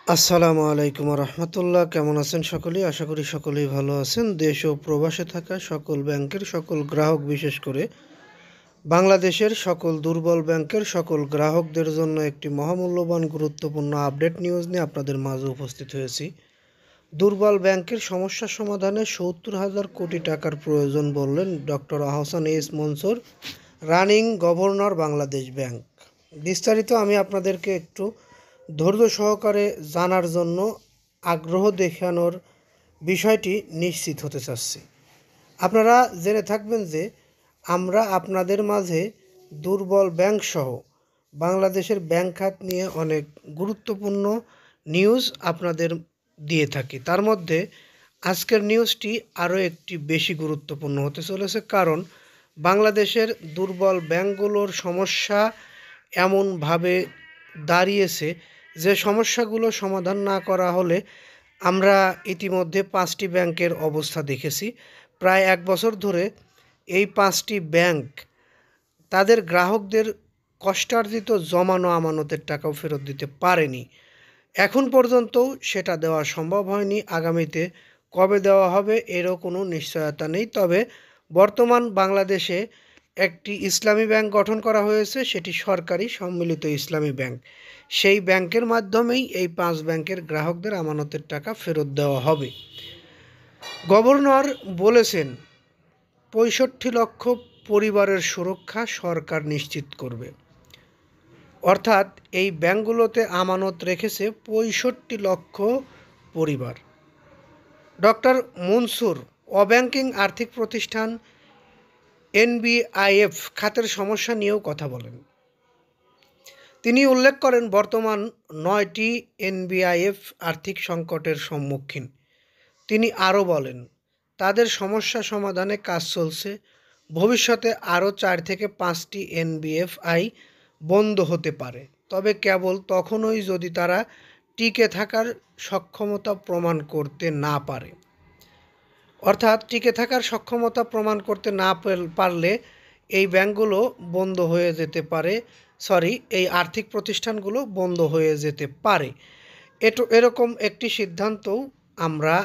আসসালামু আলাইকুম রহমতুল্লাহ। কেমন আছেন সকলেই? আশা করি সকলেই ভালো আছেন। দেশ ও প্রবাসে থাকা সকল ব্যাংকের সকল গ্রাহক, বিশেষ করে বাংলাদেশের সকল দুর্বল ব্যাংকের সকল গ্রাহকদের জন্য একটি মহামূল্যবান গুরুত্বপূর্ণ আপডেট নিউজ নিয়ে আপনাদের মাঝে উপস্থিত হয়েছি। দুর্বল ব্যাংকের সমস্যা সমাধানে ৭০,০০০ কোটি টাকার প্রয়োজন বললেন doctor Ahsan H Mansur, running governor Bangladesh bank. বিস্তারিত আমি আপনাদেরকে একটু ধৈর্য সহকারে জানার জন্য আগ্রহ দেখানোর বিষয়টি নিশ্চিত হতে চাচ্ছি। আপনারা জেনে থাকবেন যে আমরা আপনাদের মাঝে দুর্বল ব্যাংক সহ বাংলাদেশের ব্যাংক খাত নিয়ে অনেক গুরুত্বপূর্ণ নিউজ আপনাদের দিয়ে থাকি। তার মধ্যে আজকের নিউজটি আরও একটি বেশি গুরুত্বপূর্ণ হতে চলেছে, কারণ বাংলাদেশের দুর্বল ব্যাংকগুলোর সমস্যা এমনভাবে দাঁড়িয়েছে যে সমস্যাগুলো সমাধান না করা হলে আমরা ইতিমধ্যে 5টি ব্যাংকের অবস্থা দেখেছি। প্রায় 1 বছর ধরে এই 5টি ব্যাংক তাদের গ্রাহকদের কষ্টার্জিত জমানো আমানতের টাকাও ফেরত দিতে পারেনি। এখন পর্যন্তও সেটা দেওয়া সম্ভব হয়নি। আগামীতে কবে দেওয়া হবে এরও কোনো নিশ্চয়তা নেই। তবে বর্তমান বাংলাদেশে একটি ইসলামী ব্যাংক গঠন করা হয়েছে, সেটি সরকারি সম্মিলিত ইসলামী ব্যাংক। সেই ব্যাংকের মাধ্যমেই এই 5 ব্যাংকের গ্রাহকদের আমানতের টাকা ফেরত দেওয়া হবে। গভর্নর বলেছেন 65 লক্ষ পরিবারের সুরক্ষা সরকার নিশ্চিত করবে। অর্থাৎ এই ব্যাংকগুলোতে আমানত রেখেছে 65 লক্ষ পরিবার। ডক্টর মনসুর অব্যাংকিং আর্থিক প্রতিষ্ঠান এনবিআইএফ খাতের সমস্যা নিয়েও কথা বলেন। তিনি উল্লেখ করেন বর্তমান 9টি এনবিআইএফ আর্থিক সংকটের সম্মুখীন। তিনি আরও বলেন তাদের সমস্যা সমাধানে কাজ চলছে। ভবিষ্যতে আরও 4 থেকে 5টি এনবিএফআই বন্ধ হতে পারে, তবে কেবল তখনই যদি তারা টিকে থাকার সক্ষমতা প্রমাণ করতে না পারে। অর্থাৎ টিকে থাকার সক্ষমতা প্রমাণ করতে না পারলে এই ব্যাংকগুলো বন্ধ হয়ে যেতে পারে, এই আর্থিক প্রতিষ্ঠানগুলো বন্ধ হয়ে যেতে পারে। এরকম একটি সিদ্ধান্তও আমরা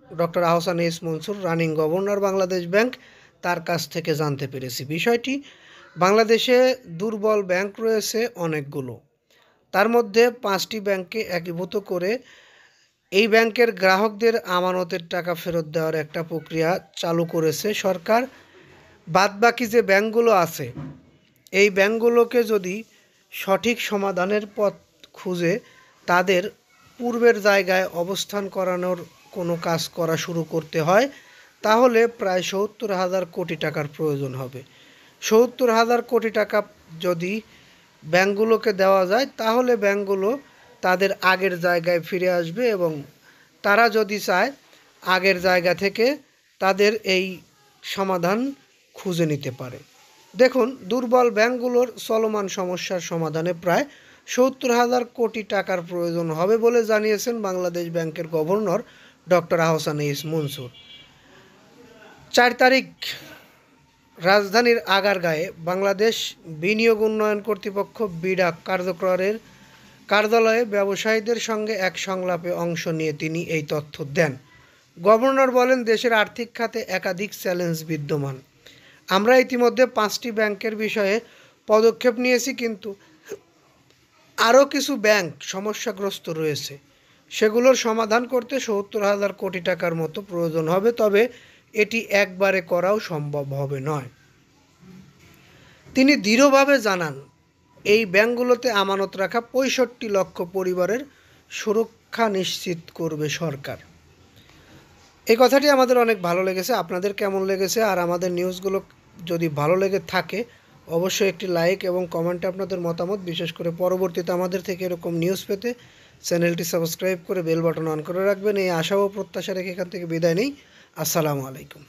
doctor Ahsan H Mansur, running governor Bangladesh bank, তার কাছ থেকে জানতে পেরেছি। বিষয়টি বাংলাদেশে দুর্বল ব্যাংক রয়েছে অনেকগুলো, তার মধ্যে 5টি ব্যাংককে একীভূত করে এই ব্যাংকের গ্রাহকদের আমানতের টাকা ফেরত দেওয়ার একটা প্রক্রিয়া চালু করেছে সরকার। বাদবাকি যে ব্যাংকগুলো আছে এই ব্যাংকগুলোকে যদি সঠিক সমাধানের পথ খুঁজে তাদের পূর্বের জায়গায় অবস্থান করানোর কোনো কাজ করা শুরু করতে হয়, তাহলে প্রায় ৭০,০০০ কোটি টাকার প্রয়োজন হবে। ৭০,০০০ কোটি টাকা যদি ব্যাংকগুলোকে দেওয়া যায় তাহলে ব্যাংকগুলো তাদের আগের জায়গায় ফিরে আসবে এবং তারা যদি চায় আগের জায়গা থেকে তাদের এই সমাধান খুঁজে নিতে পারে। দেখুন, দুর্বল ব্যাংকগুলোর চলমান সমস্যার সমাধানে প্রায় ৭০,০০০ কোটি টাকার প্রয়োজন হবে বলে জানিয়েছেন বাংলাদেশ ব্যাংকের governor doctor Ahsan H Mansur. 4 তারিখ রাজধানীর আগারগাঁয়ে বাংলাদেশ বিনিয়োগ উন্নয়ন কর্তৃপক্ষ বিডা কার্যালয়ে ব্যবসায়ীদের সঙ্গে এক সংলাপে অংশ নিয়ে তিনি এই তথ্য দেন। গভর্নর বলেন, দেশের আর্থিক খাতে একাধিক চ্যালেঞ্জ বিদ্যমান। আমরা ইতিমধ্যে 5টি ব্যাংকের বিষয়ে পদক্ষেপ নিয়েছি, কিন্তু আরও কিছু ব্যাংক সমস্যাগ্রস্ত রয়েছে। সেগুলোর সমাধান করতে ৭০,০০০ কোটি টাকার মতো প্রয়োজন হবে, তবে এটি একবারে করাও সম্ভব হবে নয়। তিনি দৃঢ়ভাবে জানান এই ব্যাংকগুলোতে আমানত রাখা 65 লক্ষ পরিবারের সুরক্ষা নিশ্চিত করবে সরকার। এই কথাটি আমাদের অনেক ভালো লেগেছে। আপনাদের কেমন লেগেছে? আর আমাদের নিউজগুলো যদি ভালো লেগে থাকে অবশ্যই একটি লাইক এবং কমেন্টে আপনাদের মতামত, বিশেষ করে পরবর্তীতে আমাদের থেকে এরকম নিউজ পেতে চ্যানেলটি সাবস্ক্রাইব করে বেল বাটন অন করে রাখবেন। এই আশা ও প্রত্যাশা রেখে এখান থেকে বিদায় নেই। আসসালামু আলাইকুম।